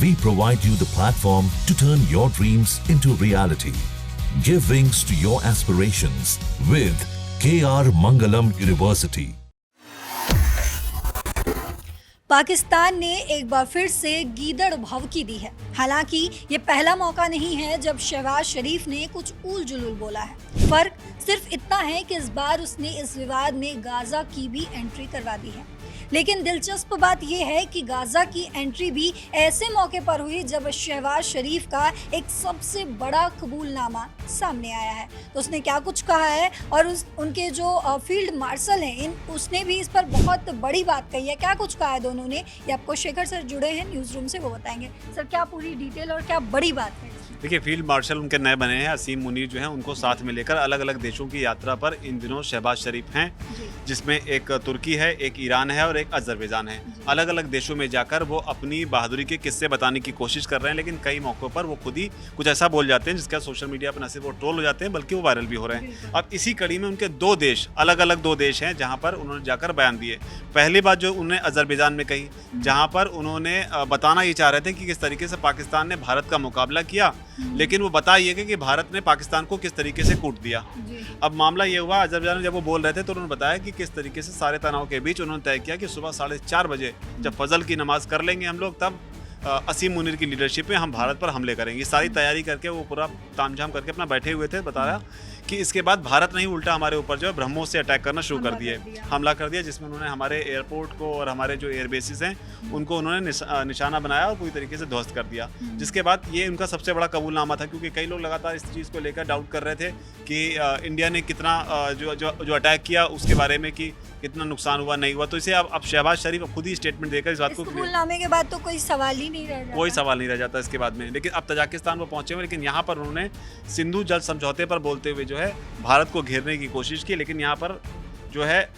We provide you the platform to turn your dreams into reality. Give wings to your aspirations with KR Mangalam University. Pakistan ने एक बार फिर से गीदड़ भभकी दी है। हालांकि ये पहला मौका नहीं है जब शहबाज शरीफ ने कुछ ऊल जुलूल बोला है। फर्क सिर्फ इतना है कि इस बार उसने इस विवाद में गाजा की भी एंट्री करवा दी है। लेकिन दिलचस्प बात यह है कि गाजा की एंट्री भी ऐसे मौके पर हुई जब शहबाज शरीफ का एक सबसे बड़ा कबूलनामा सामने आया है। तो उसने क्या कुछ कहा है और उनके जो फील्ड मार्शल हैं उसने भी इस पर बहुत बड़ी बात कही है। क्या कुछ कहा है दोनों ने, ये आपको शेखर सर जुड़े हैं न्यूज़ रूम से, वो बताएंगे। सर क्या पूरी डिटेल और क्या बड़ी बात है? देखिए, फील्ड मार्शल उनके नए बने हैं असीम मुनीर जो हैं, उनको साथ में लेकर अलग अलग देशों की यात्रा पर इन दिनों शहबाज शरीफ हैं, जिसमें एक तुर्की है, एक ईरान है और एक अजरबैजान है। अलग अलग देशों में जाकर वो अपनी बहादुरी के किस्से बताने की कोशिश कर रहे हैं, लेकिन कई मौक़ों पर वो खुद ही कुछ ऐसा बोल जाते हैं जिसका सोशल मीडिया पर न सिर्फ वो ट्रोल हो जाते हैं बल्कि वो वायरल भी हो रहे हैं। अब इसी कड़ी में उनके अलग अलग दो देश हैं जहाँ पर उन्होंने जाकर बयान दिए। पहली बात जो उन्होंने अजरबैजान में कही, जहाँ पर उन्होंने बताना ये चाह रहे थे कि किस तरीके से पाकिस्तान ने भारत का मुकाबला किया, लेकिन वो बता ये कि भारत ने पाकिस्तान को किस तरीके से कूट दिया। अब मामला ये हुआ, अजरबैजान में जब वो बोल रहे थे तो उन्होंने बताया कि किस तरीके से सारे तनाव के बीच उन्होंने तय किया कि सुबह 4:30 बजे जब फजल की नमाज कर लेंगे हम लोग, तब असीम मुनीर की लीडरशिप में हम भारत पर हमले करेंगे। सारी तैयारी करके वो पूरा तामझाम करके अपना बैठे हुए थे। बताया कि इसके बाद भारत नहीं उल्टा हमारे ऊपर जो है ब्रह्मोस से अटैक करना शुरू कर दिए, हमला कर दिया, जिसमें उन्होंने हमारे एयरपोर्ट को और हमारे जो एयर बेसिस हैं उनको उन्होंने निशाना बनाया और पूरी तरीके से ध्वस्त कर दिया। जिसके बाद ये उनका सबसे बड़ा कबूलनामा था, क्योंकि कई लोग लगातार इस चीज़ को लेकर डाउट कर रहे थे कि इंडिया ने कितना जो अटैक किया उसके बारे में कि कितना नुकसान हुआ नहीं हुआ। तो इसे अब शहबाज शरीफ खुद ही स्टेटमेंट देकर इस बात को, कबूलनामे के बाद तो कोई सवाल ही नहीं रह जाता, कोई सवाल नहीं रह जाता इसके बाद में। लेकिन अब तजाकिस्तान वो पहुंचे हुए, लेकिन यहाँ पर उन्होंने सिंधु जल समझौते पर बोलते हुए जो है भारत को घेरने की कोशिश की। लेकिन यहाँ पर जो है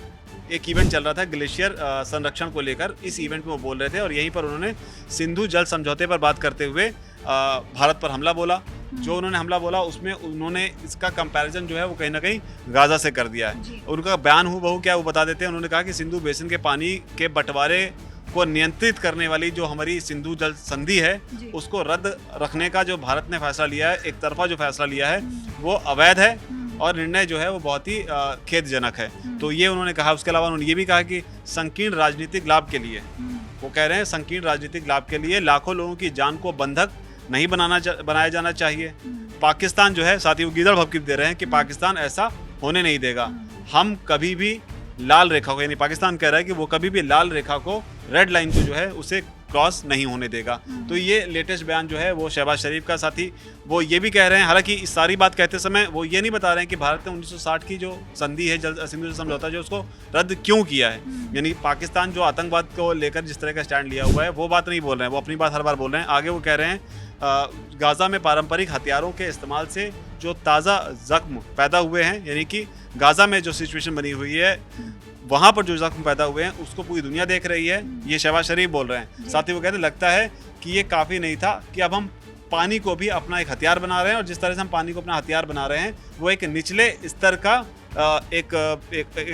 एक इवेंट चल रहा था ग्लेशियर संरक्षण को लेकर, इस इवेंट में वो बोल रहे थे और यहीं पर उन्होंने सिंधु जल समझौते पर बात करते हुए भारत पर हमला बोला। जो उन्होंने हमला बोला उसमें उन्होंने इसका कंपैरिजन जो है वो कहीं ना कहीं गाजा से कर दिया है। उनका बयान हूबहू क्या वो बता देते हैं। उन्होंने कहा कि सिंधु बेसिन के पानी के बंटवारे को नियंत्रित करने वाली जो हमारी सिंधु जल संधि है उसको रद्द रखने का जो भारत ने फैसला लिया है, एक तरफा जो फैसला लिया है, वो अवैध है और निर्णय जो है वो बहुत ही खेदजनक है। तो ये उन्होंने कहा। उसके अलावा उन्होंने ये भी कहा कि संकीर्ण राजनीतिक लाभ के लिए, वो कह रहे हैं संकीर्ण राजनीतिक लाभ के लिए लाखों लोगों की जान को बंधक नहीं बनाया जाना चाहिए। पाकिस्तान जो है, साथ ही वो गीदड़ भभकी दे रहे हैं कि पाकिस्तान ऐसा होने नहीं देगा। हम कभी भी लाल रेखा को, यानी पाकिस्तान कह रहा है कि वो कभी भी लाल रेखा को, रेड लाइन को जो है उसे क्रॉस नहीं होने देगा। तो ये लेटेस्ट बयान जो है वो शहबाज शरीफ का। साथ ही वो ये भी कह रहे हैं, हालांकि इस सारी बात कहते समय वो ये नहीं बता रहे हैं कि भारत ने 1960 की जो संधि है, सिंधु जल समझौता जो, उसको रद्द क्यों किया है। यानी पाकिस्तान जो आतंकवाद को लेकर जिस तरह का स्टैंड लिया हुआ है वो बात नहीं बोल रहे हैं, वो अपनी बात हर बार बोल रहे हैं। आगे वो कह रहे हैं गाजा में पारंपरिक हथियारों के इस्तेमाल से जो ताज़ा जख्म पैदा हुए हैं, यानी कि गाजा में जो सिचुएशन बनी हुई है वहाँ पर जो जख्म पैदा हुए हैं उसको पूरी दुनिया देख रही है, ये शहबाज शरीफ बोल रहे हैं। साथ ही वो कहते हैं लगता है कि ये काफ़ी नहीं था कि अब हम पानी को भी अपना एक हथियार बना रहे हैं, और जिस तरह से हम पानी को अपना हथियार बना रहे हैं वो एक निचले स्तर का एक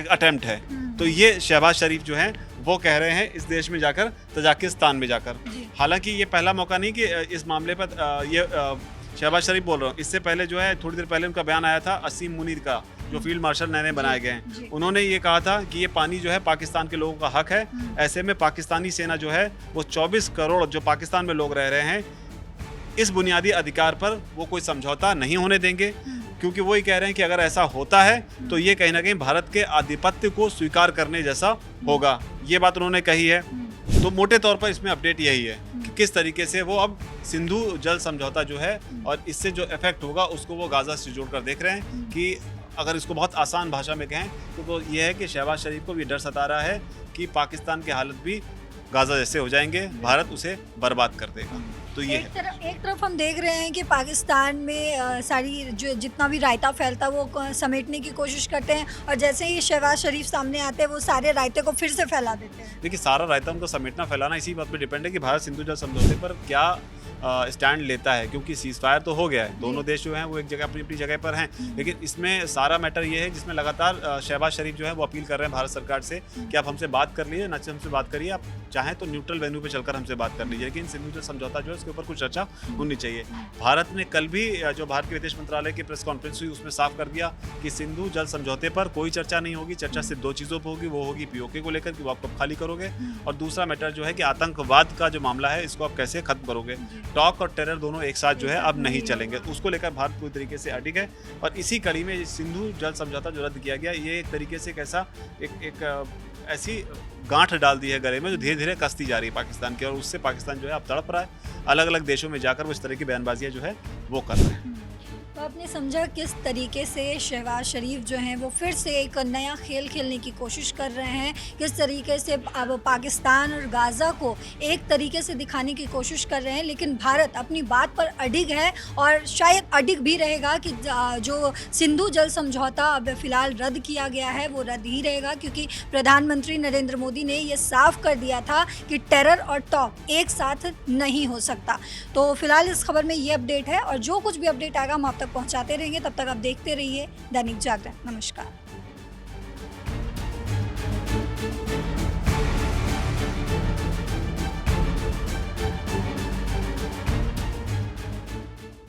अटेम्प्ट है। तो ये शहबाज शरीफ जो हैं वो कह रहे हैं इस देश में जाकर, तजाकिस्तान में जाकर। हालांकि ये पहला मौका नहीं कि इस मामले पर ये शहबाज शरीफ बोल रहा हूँ। इससे पहले जो है थोड़ी देर पहले उनका बयान आया था असीम मुनीर का, जो फील्ड मार्शल नए बनाए गए हैं। उन्होंने ये कहा था कि ये पानी जो है पाकिस्तान के लोगों का हक है। ऐसे में पाकिस्तानी सेना जो है वो 24 करोड़ जो पाकिस्तान में लोग रह रहे हैं, इस बुनियादी अधिकार पर वो कोई समझौता नहीं होने देंगे, क्योंकि वो ही कह रहे हैं कि अगर ऐसा होता है तो ये कहीं ना कहीं भारत के आधिपत्य को स्वीकार करने जैसा होगा। ये बात उन्होंने कही है। तो मोटे तौर पर इसमें अपडेट यही है कि किस तरीके से वो अब सिंधु जल समझौता जो है और इससे जो इफेक्ट होगा उसको वो गाजा से जोड़कर देख रहे हैं। कि अगर इसको बहुत आसान भाषा में कहें तो ये है कि शहबाज शरीफ को भी डर सता रहा है कि पाकिस्तान की हालत भी गाजा जैसे हो जाएंगे, भारत उसे बर्बाद कर देगा। तो ये एक तरफ हम देख रहे हैं कि पाकिस्तान में सारी जो जितना भी रायता फैलता है वो समेटने की कोशिश करते हैं, और जैसे ही शहबाज शरीफ सामने आते हैं वो सारे रायते को फिर से फैला देते हैं। देखिए, सारा रायता उनको समेटना फैलाना इसी बात पे डिपेंड है कि भारत सिंधु जल समझौते पर क्या स्टैंड लेता है, क्योंकि सीज फायर तो हो गया है, दोनों देश जो हैं वो एक जगह अपनी अपनी जगह पर हैं। लेकिन इसमें सारा मैटर ये है जिसमें लगातार शहबाज शरीफ जो है वो अपील कर रहे हैं भारत सरकार से कि आप हमसे बात कर लीजिए, ना हमसे बात करिए, आप चाहे तो न्यूट्रल वेन्यू पे चलकर हमसे बात कर लीजिए, लेकिन सिंधु जल समझौता जो है उसके ऊपर कुछ चर्चा होनी चाहिए। भारत ने कल भी जो भारत के विदेश मंत्रालय की प्रेस कॉन्फ्रेंस हुई उसमें साफ कर दिया कि सिंधु जल समझौते पर कोई चर्चा नहीं होगी। चर्चा सिर्फ दो चीज़ों पर होगी, वो होगी पीओके को लेकर कि वो आप कब खाली करोगे, और दूसरा मैटर जो है कि आतंकवाद का जो मामला है इसको आप कैसे खत्म करोगे। टॉक और टेरर दोनों एक साथ जो है अब नहीं चलेंगे, उसको लेकर भारत पूरी तरीके से अडिग है। और इसी कड़ी में सिंधु जल समझौता जो रद्द किया गया, ये एक तरीके से कैसा एक ऐसी गांठ डाल दी है गले में जो धीरे धीरे कसती जा रही है पाकिस्तान की, और उससे पाकिस्तान जो है अब तड़प रहा है। अलग अलग देशों में जाकर वो इस तरह की बयानबाजियां जो है वो कर रहे हैं। तो आपने समझा किस तरीके से शहबाज शरीफ जो हैं वो फिर से एक नया खेल खेलने की कोशिश कर रहे हैं, किस तरीके से अब पाकिस्तान और गाज़ा को एक तरीके से दिखाने की कोशिश कर रहे हैं। लेकिन भारत अपनी बात पर अडिग है और शायद अडिग भी रहेगा कि जो सिंधु जल समझौता अब फ़िलहाल रद्द किया गया है वो रद्द ही रहेगा, क्योंकि प्रधानमंत्री नरेंद्र मोदी ने ये साफ कर दिया था कि टेरर और टॉक एक साथ नहीं हो सकता। तो फिलहाल इस खबर में ये अपडेट है, और जो कुछ भी अपडेट आएगा हम आप तक पहुंचाते रहेंगे। तब तक आप देखते रहिए दैनिक जागरण। नमस्कार।